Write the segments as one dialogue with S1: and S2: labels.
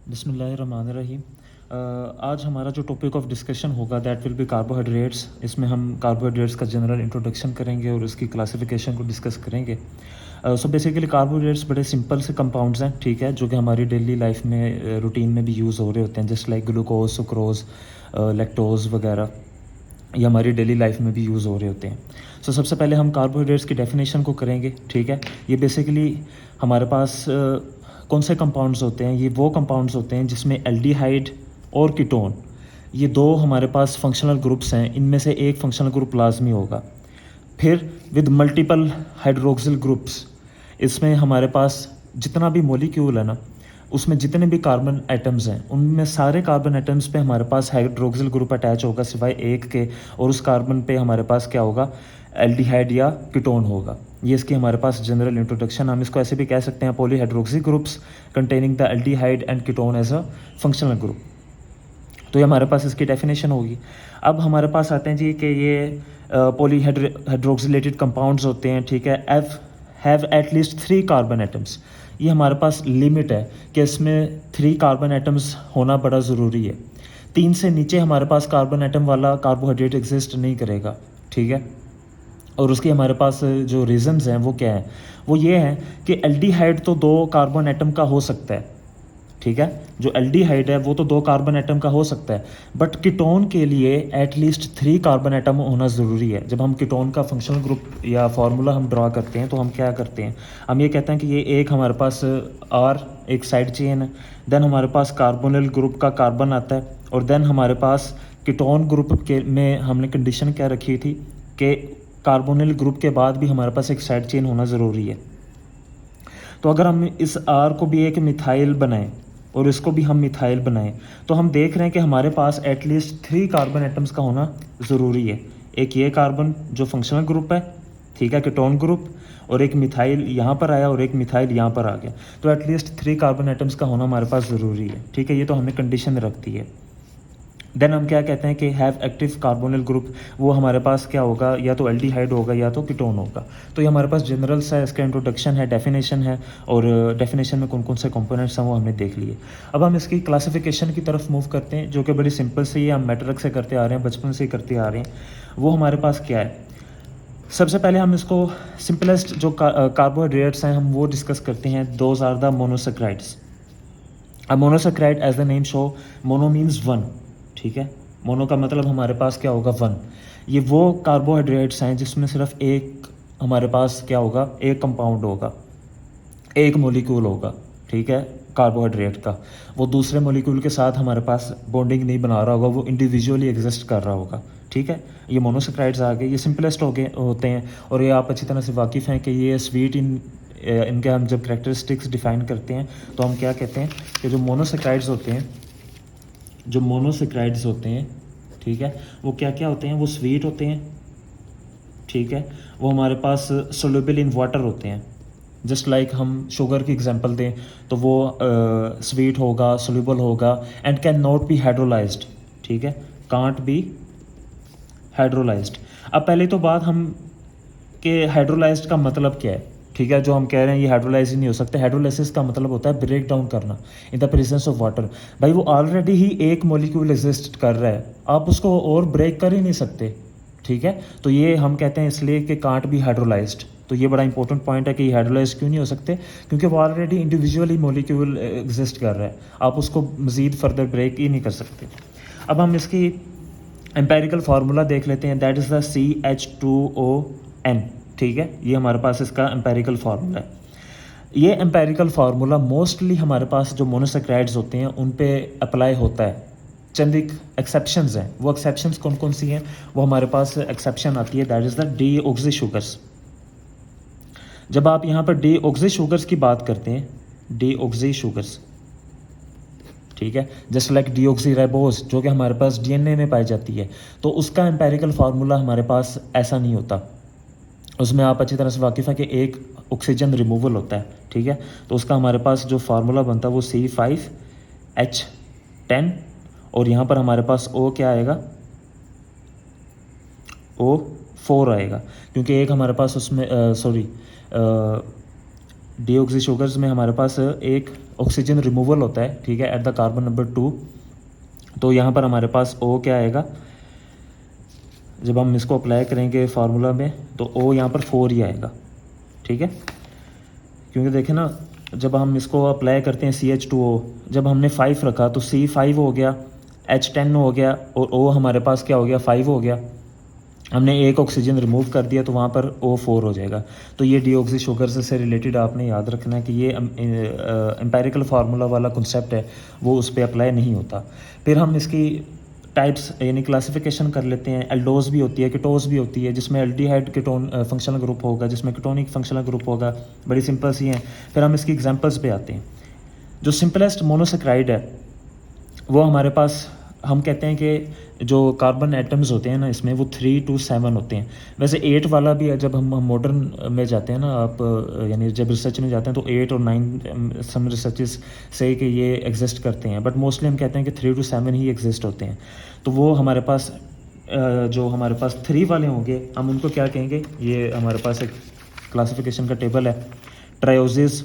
S1: बिस्मिल्लाहिर्रहमानिर्रहीम। आज हमारा जो टॉपिक ऑफ डिस्कशन होगा दैट विल बी कार्बोहाइड्रेट्स। इसमें हम कार्बोहाइड्रेट्स का जनरल इंट्रोडक्शन करेंगे और उसकी क्लासिफिकेशन को डिस्कस करेंगे। सो बेसिकली कार्बोहाइड्रेट्स बड़े सिंपल से कंपाउंड्स हैं, ठीक है, जो कि हमारी डेली लाइफ में रूटीन में भी यूज़ हो रहे होते हैं, just like glucose, sucrose, lactose वगैरह। ये हमारी डेली लाइफ में भी यूज़ हो रहे होते हैं। सो सबसे पहले हम कार्बोहाइड्रेट्स की डेफिनेशन को करेंगे, ठीक है। ये बेसिकली हमारे पास कौन से कंपाउंड्स होते हैं? ये वो कंपाउंड्स होते हैं जिसमें एल्डिहाइड और कीटोन, ये दो हमारे पास फंक्शनल ग्रुप्स हैं, इनमें से एक फंक्शनल ग्रुप लाजमी होगा। फिर विद मल्टीपल हाइड्रोक्सिल ग्रुप्स, इसमें हमारे पास जितना भी मॉलिक्यूल है ना, उसमें जितने भी कार्बन एटम्स हैं, उनमें सारे कार्बन एटम्स पे हमारे पास हाइड्रोक्सिल ग्रुप अटैच होगा सिवाय एक के, और उस कार्बन पे हमारे पास क्या होगा? एल्डिहाइड या कीटोन होगा। ये इसकी हमारे पास जनरल इंट्रोडक्शन। हम इसको ऐसे भी कह सकते हैं, polyhydroxy groups containing the aldehyde and ketone as a functional group. तो ये हमारे पास इसकी डेफिनेशन होगी। अब हमारे पास आते हैं जी कि ये पॉलीहाइड्रोक्सिलेटेड कंपाउंड्स होते हैं, ठीक है, हैव एटलीस्ट 3 कार्बन एटम्स। ये हमारे पास लिमिट है कि इसमें 3 कार्बन एटम्स होना बड़ा ज़रूरी है। 3 से नीचे हमारे पास कार्बन एटम वाला कार्बोहाइड्रेट एग्जिस्ट नहीं करेगा, ठीक है। और उसके हमारे पास जो रीज़न्स हैं वो क्या है? वो ये है कि एल्डिहाइड तो 2 कार्बन एटम का हो सकता है, ठीक है। जो एल्डिहाइड है वो तो 2 कार्बन एटम का हो सकता है, बट कीटोन के लिए एटलीस्ट 3 कार्बन एटम होना ज़रूरी है। जब हम कीटोन का फंक्शनल ग्रुप या फार्मूला हम ड्रा करते हैं तो हम क्या करते हैं? हम ये कहते हैं कि ये एक हमारे पास आर एक साइड चेन है, देन हमारे पास कार्बोनिल ग्रुप का कार्बन आता है, और देन हमारे पास कीटोन ग्रुप के में हमने कंडीशन क्या रखी थी कि कार्बोनिल ग्रुप के बाद भी हमारे पास एक साइड चेन होना ज़रूरी है। तो अगर हम इस आर को भी एक मिथाइल बनाएं और इसको भी हम मिथाइल बनाएं, तो हम देख रहे हैं कि हमारे पास एटलीस्ट 3 कार्बन एटम्स का होना ज़रूरी है। एक ये कार्बन जो फंक्शनल ग्रुप है, ठीक है, कीटोन ग्रुप, और एक मिथाइल यहाँ पर आया और एक मिथाइल यहाँ पर आ गया, तो एटलीस्ट 3 कार्बन एटम्स का होना हमारे पास ज़रूरी है, ठीक है। ये तो हमने कंडीशन रख दी है। देन हम क्या कहते हैं कि हैव एक्टिव कार्बोनिल ग्रुप, वो हमारे पास क्या होगा? या तो एल्डिहाइड होगा या तो कीटोन होगा। तो ये हमारे पास जनरल सा इसका इंट्रोडक्शन है, डेफिनेशन है, और डेफिनेशन में कौन कौन से कंपोनेंट्स हैं वो हमने देख लिए। अब हम इसकी क्लासिफिकेशन की तरफ मूव करते हैं, जो कि बड़ी सिंपल से ही हम मैट्रिक से करते आ रहे हैं, बचपन से ही करते आ रहे हैं। वो हमारे पास क्या है? सबसे पहले हम इसको सिंपलेस्ट जो कार्बोहाइड्रेट्स हैं हम वो डिस्कस करते हैं। Those are the monosaccharides. अब monosaccharide as the name shows, mono means 1, ठीक है। मोनो का मतलब हमारे पास क्या होगा? 1। ये वो कार्बोहाइड्रेट्स हैं जिसमें सिर्फ एक हमारे पास क्या होगा? एक कंपाउंड होगा, एक मॉलिक्यूल होगा, ठीक है, कार्बोहाइड्रेट का। वो दूसरे मॉलिक्यूल के साथ हमारे पास बॉन्डिंग नहीं बना रहा होगा, वो इंडिविजुअली एग्जिस्ट कर रहा होगा, ठीक है। ये मोनोसेक्राइड्स आ गए, ये सिंपलेस्ट होते हैं, और ये आप अच्छी तरह से वाकिफ़ हैं कि ये स्वीट इनके हम जब करेक्टरिस्टिक्स डिफ़ाइन करते हैं तो हम क्या कहते हैं कि जो मोनोसेक्राइड्स होते हैं, ठीक है, वो क्या क्या होते हैं? वो स्वीट होते हैं, ठीक है। वो हमारे पास सोल्यूबल इन वाटर होते हैं। जस्ट लाइक हम शुगर की एग्जांपल दें तो वो स्वीट होगा, सोल्यूबल होगा, and can not be hydrolysed, ठीक है, कांट बी हाइड्रोलाइज्ड। अब पहले तो बात हम कि हाइड्रोलाइज्ड का मतलब क्या है, ठीक है। जो हम कह रहे हैं ये हाइड्रोलाइज ही नहीं हो सकते। हाइड्रोलाइसिस का मतलब होता है ब्रेक डाउन करना in the presence of water. भाई वो ऑलरेडी ही एक मॉलिक्यूल एग्जिस्ट कर रहा है, आप उसको और ब्रेक कर ही नहीं सकते, ठीक है। तो ये हम कहते हैं इसलिए कि कांट बी हाइड्रोलाइज्ड। तो ये बड़ा इंपॉर्टेंट पॉइंट है कि हाइड्रोलाइज क्यों नहीं हो सकते? क्योंकि वो ऑलरेडी इंडिविजुअली मॉलिक्यूल एग्जिस्ट कर रहा है, आप उसको मज़ीद फर्दर ब्रेक ही नहीं कर सकते। अब हम इसकी एम्पेरिकल फार्मूला देख लेते हैं, दैट इज़ द CH2ON, ठीक है। ये हमारे पास इसका एम्पेरिकल फार्मूला है। ये एम्पेरिकल फार्मूला मोस्टली हमारे पास जो मोनोसेक्राइड्स होते हैं उन पे अप्लाई होता है। चंद एक एक्सेप्शंस हैं, वो एक्सेप्शंस कौन कौन सी हैं? वो हमारे पास एक्सेप्शन आती है, that is the deoxy sugars. जब आप यहाँ पर डीऑक्सी शुगर्स की बात करते हैं, डीऑक्सी शुगर्स, ठीक है, जस्ट लाइक डीऑक्सी राइबोज जो कि हमारे पास DNA में पाई जाती है, तो उसका एम्पेरिकल फार्मूला हमारे पास ऐसा नहीं होता। उसमें आप अच्छी तरह से वाकिफ़ है कि एक ऑक्सीजन रिमूवल होता है, ठीक है। तो उसका हमारे पास जो फार्मूला बनता है वो C5H10, और यहाँ पर हमारे पास O क्या आएगा? O4 आएगा, क्योंकि एक हमारे पास उसमें डीऑक्सी शुगर्स में हमारे पास एक ऑक्सीजन रिमूवल होता है, ठीक है, एट द कार्बन नंबर 2। तो यहाँ पर हमारे पास O क्या आएगा, जब हम इसको अप्लाई करेंगे फार्मूला में तो O यहाँ पर 4 ही आएगा, ठीक है, क्योंकि देखें ना जब हम इसको अप्लाई करते हैं CH2O, जब हमने 5 रखा तो C5 हो गया, H10 हो गया और O हमारे पास क्या हो गया, 5 हो गया। हमने एक ऑक्सीजन रिमूव कर दिया तो वहाँ पर O4 हो जाएगा। तो ये डीऑक्सी शुगर से रिलेटेड आपने याद रखना है कि ये एम्पेरिकल फार्मूला वाला कंसेप्ट है, वो उस पर अप्लाई नहीं होता। फिर हम इसकी टाइप्स यानी क्लासिफिकेशन कर लेते हैं। एल्डोज भी होती है, कीटोज भी होती है, जिसमें एल्डिहाइड कीटोन फंक्शनल ग्रुप होगा, जिसमें कीटोनिक फंक्शनल ग्रुप होगा। बड़ी सिंपल सी हैं। फिर हम इसकी एग्जांपल्स पे आते हैं। जो सिंपलेस्ट मोनोसेक्राइड है वो हमारे पास, हम कहते हैं कि जो कार्बन एटम्स होते हैं ना इसमें, वो 3 to 7 होते हैं। वैसे 8 वाला भी है, जब हम मॉडर्न में जाते हैं ना आप, यानी जब रिसर्च में जाते हैं तो 8 और 9 सम रिसर्चेस से कि ये एग्जिस्ट करते हैं, बट मोस्टली हम कहते हैं कि 3 to 7 ही एग्जिस्ट होते हैं। तो वो हमारे पास जो हमारे पास 3 वाले होंगे हम उनको क्या कहेंगे, ये हमारे पास एक क्लासिफिकेशन का टेबल है। ट्रायोसिस,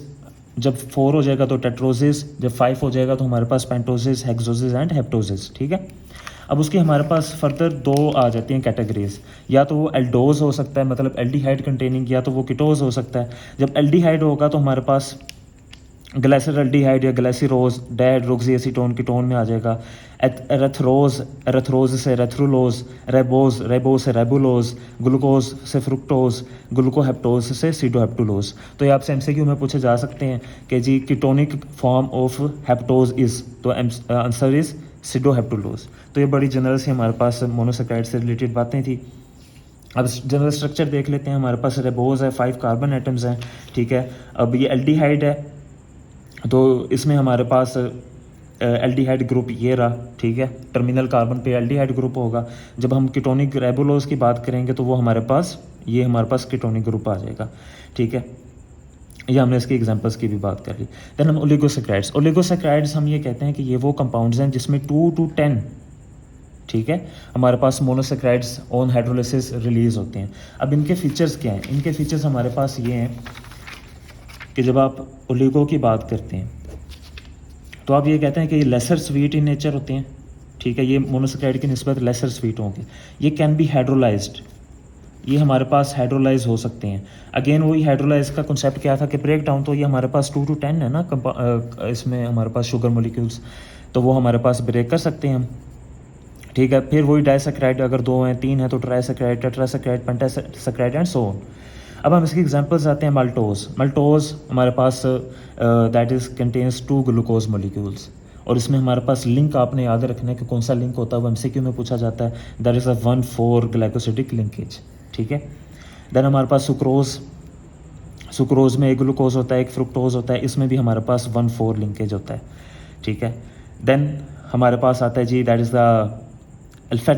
S1: जब 4 हो जाएगा तो टेट्रोसिस, जब 5 हो जाएगा तो हमारे पास पेंटोसिस, हेक्सोसिस एंड हेप्टोसिस, ठीक है। अब उसकी हमारे पास फर्दर 2 आ जाती हैं कैटेगरीज, या तो वो एल्डोज हो सकता है, मतलब एल्डिहाइड कंटेनिंग, या तो वो कीटोज हो सकता है। जब एल्डिहाइड होगा तो हमारे पास ग्लाइसरल्डिहाइड या ग्लाइसिरोज, डाइहाइड्रोक्सी एसीटोन कीटोन में आ जाएगा। एरेथ्रोज से एरेथ्रुलोज, रेबोज से रेबुलोज, ग्लूकोज से फ्रुक्टोज, ग्लूकोहेप्टोज से सीडोहेप्टुलोज। तो ये आपसे एमसीक्यू में पूछे जा सकते हैं कि जी ketonic form of heptose is, तो आंसर इज सीडोहेप्टुलोज। तो ये बड़ी जनरल से हमारे पास मोनोसेक्राइड से रिलेटेड बातें थी। अब जनरल स्ट्रक्चर देख लेते हैं। हमारे पास रेबोज है, 5 कार्बन एटम्स हैं, ठीक है। अब ये एल्डिहाइड है, तो इसमें हमारे पास एल्डिहाइड ग्रुप ये रहा, ठीक है। टर्मिनल कार्बन पे एल्डिहाइड ग्रुप होगा। जब हम कीटोनिक रेबुलोज की बात करेंगे तो वो हमारे पास कीटोनिक ग्रुप आ जाएगा, ठीक है। ये हमने इसकी एग्जांपल्स की भी बात कर ली। देन हम ओलिगोसेक्राइड्स हम ये कहते हैं कि ये वो कंपाउंड्स हैं जिसमें 2 to 10, ठीक है, हमारे पास मोनोसेक्राइड्स ऑन हाइड्रोलिसिस रिलीज होते हैं। अब इनके फीचर्स क्या हैं? इनके फीचर्स हमारे पास ये हैं कि जब आप ओलिगो की बात करते हैं तो आप ये कहते हैं कि ये लेसर स्वीट इन नेचर होते हैं, ठीक है। ये मोनोसेक्राइड की निस्बत लेसर स्वीट होंगे। ये कैन बी हाइड्रोलाइज्ड, ये हमारे पास हाइड्रोलाइज हो सकते हैं। अगेन वही हाइड्रोलाइज का कंसेप्ट क्या था कि ब्रेक डाउन, तो ये हमारे पास 2 to 10 है ना इसमें हमारे पास शुगर मोलिक्यूल्स, तो वो हमारे पास ब्रेक कर सकते हैं हम, ठीक है। फिर वही डाइसेक्राइड, अगर 2 हैं 3 हैं तो ट्राइसेक्राइड, टेट्रासेक्राइड, पेंटासेक्राइड एंड सो ऑन। अब हम इसकी एग्जांपल्स आते हैं। मल्टोज हमारे पास that is contains 2 glucose molecules, और इसमें हमारे पास लिंक आपने याद रखना है कि कौन सा लिंक होता है, वो एमसीक्यू में पूछा जाता है। That is a 1,4 glycosidic linkage, ठीक है। देन हमारे पास सुक्रोज में एक ग्लूकोज होता है, एक फ्रुक्टोज होता है, इसमें भी हमारे पास 1,4 लिंकेज होता है, ठीक है। देन हमारे पास आता है जी that is the alpha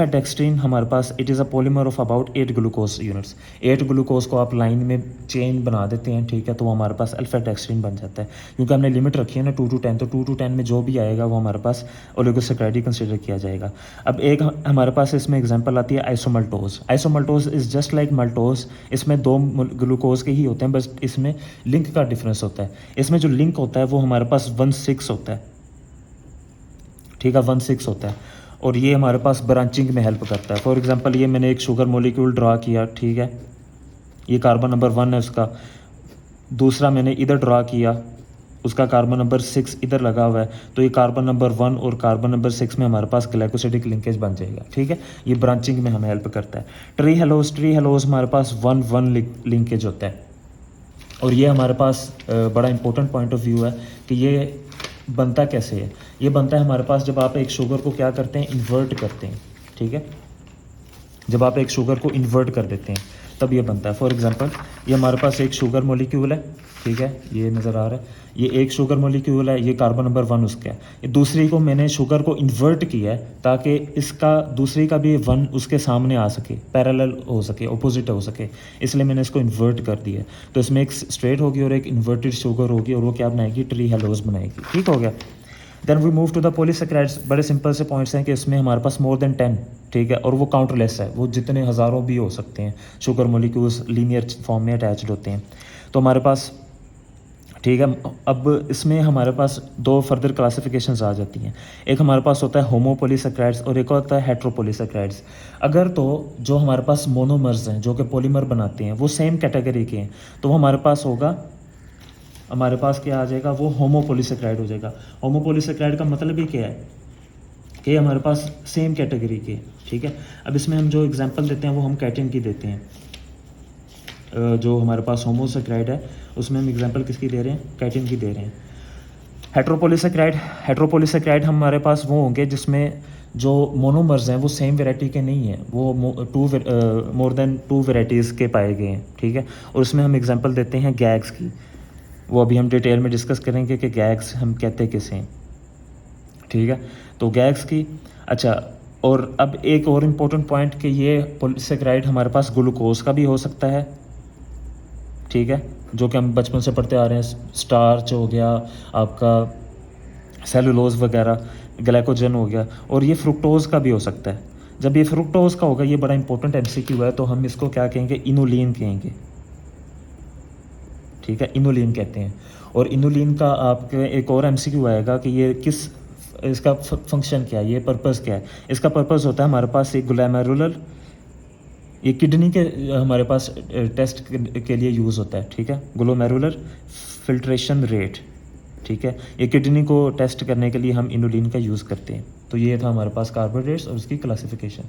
S1: dextrin हमारे पास it is a polymer of about 8 glucose units. 8 glucose को आप लाइन में चेन बना देते हैं, ठीक है, तो वो हमारे पास अल्फा डेक्सट्रीन बन जाता है, क्योंकि हमने लिमिट रखी है ना 2 to 10, तो 2 to 10 में जो भी आएगा वो हमारे पास ओलिगोसेक्राइड कंसिडर किया जाएगा। अब एक हमारे पास इसमें एग्जाम्पल आती है आइसोमल्टोज इज़ जस्ट लाइक मल्टोज, इसमें 2 ग्लूकोज के ही होते हैं, बस इसमें लिंक का डिफरेंस होता है। इसमें जो लिंक होता है वो हमारे पास 1,6 होता है, ठीक है, 1,6 होता है, और ये हमारे पास ब्रांचिंग में हेल्प करता है। फॉर एग्जांपल ये मैंने एक शुगर मॉलिक्यूल ड्रा किया, ठीक है, ये कार्बन नंबर 1 है उसका, दूसरा मैंने इधर ड्रा किया, उसका कार्बन नंबर 6 इधर लगा हुआ है, तो ये कार्बन नंबर 1 और कार्बन नंबर 6 में हमारे पास ग्लाइकोसिडिक लिंकेज बन जाएगा, ठीक है। ये ब्रांचिंग में हमें हेल्प करता है। ट्री हेलोज हमारे पास 1,1 लिंकेज होता है, और ये हमारे पास बड़ा इंपॉर्टेंट पॉइंट ऑफ व्यू है कि ये बनता कैसे है। ये बनता है हमारे पास जब आप एक शुगर को क्या करते हैं, इन्वर्ट करते हैं, ठीक है। जब आप एक शुगर को इन्वर्ट कर देते हैं तब ये बनता है। फॉर एग्जांपल ये हमारे पास एक शुगर मॉलिक्यूल है, ठीक है, ये नज़र आ रहा है, ये एक शुगर मॉलिक्यूल है, ये कार्बन नंबर 1 उसका है। ये दूसरी को मैंने शुगर को इन्वर्ट किया है ताकि इसका दूसरी का भी 1 उसके सामने आ सके, पैरेलल हो सके, ऑपोजिट हो सके, इसलिए मैंने इसको इन्वर्ट कर दिया। तो इसमें एक स्ट्रेट होगी और एक इन्वर्टेड शुगर होगी, और वो क्या बनाएगी, ट्री हेलोज बनाएगी, ठीक हो गया। Then we move to the polysaccharides. बड़े सिंपल से पॉइंट्स हैं कि इसमें हमारे पास मोर देन 10, ठीक है, और वो काउंटलेस है, वो जितने हज़ारों भी हो सकते हैं। शुगर मोलिक्यूल्स लीनियर फॉर्म में अटैच्ड होते हैं। तो हमारे पास ठीक है। अब इसमें हमारे पास दो फर्दर क्लासिफिकेशंस आ जाती हैं। एक हमारे पास होता है होमोपोलीसेक्राइड्स और एक होता है हेट्रोपोलीसेक्राइड्स। अगर तो जो हमारे पास मोनोमर्स हैं जो कि पॉलीमर बनाते हैं वो सेम कैटेगरी के हैं तो वो हमारे पास होगा, हमारे पास क्या आ जाएगा, वो होमोपोलीसेक्राइड हो जाएगा। होमोपोलीसेक्राइड का मतलब ही क्या है कि हमारे पास सेम कैटेगरी के, ठीक है। अब इसमें हम जो एग्जांपल देते हैं वो हम कैटिन की देते हैं। जो हमारे पास होमोसेक्राइड है उसमें हम एग्जांपल किसकी दे रहे हैं, कैटिन की दे रहे हैं। हेट्रोपोलीसेक्राइड हमारे पास वो होंगे जिसमें जो मोनोमर्स हैं वो सेम वैरायटी के नहीं हैं, वो मोर देन 2 वैरायटीज़ के पाए गए हैं, ठीक है। और उसमें हम एग्जांपल देते हैं गैग्स की, वो अभी हम डिटेल में डिस्कस करेंगे कि गैग्स हम कहते किसे हैं, ठीक है। तो गैग्स की, अच्छा, और अब एक और इम्पोर्टेंट पॉइंट कि ये पोलीसेक्राइड हमारे पास ग्लूकोज का भी हो सकता है, ठीक है, जो कि हम बचपन से पढ़ते आ रहे हैं। स्टार्च हो गया आपका, सेलुलोज वगैरह, ग्लाइकोजन हो गया, और ये फ्रुक्टोज का भी हो सकता है। जब ये फ्रुक्टोज का होगा, ये बड़ा इंपॉर्टेंट एमसीक्यू है, तो हम इसको क्या कहेंगे, इनुलिन कहेंगे, ठीक है, इनुलिन कहते हैं। और इनुलिन का आपके एक और एमसीक्यू आएगा कि ये किस, इसका फंक्शन क्या है, ये पर्पस क्या है। इसका पर्पस होता है हमारे पास एक ग्लोमेरुलर, ये किडनी के हमारे पास टेस्ट के लिए यूज़ होता है, ठीक है, ग्लोमेरुलर फिल्ट्रेशन रेट, ठीक है। ये किडनी को टेस्ट करने के लिए हम इनुलिन का यूज़ करते हैं। तो ये था हमारे पास कार्बोहाइड्रेट्स और उसकी क्लासिफिकेशन।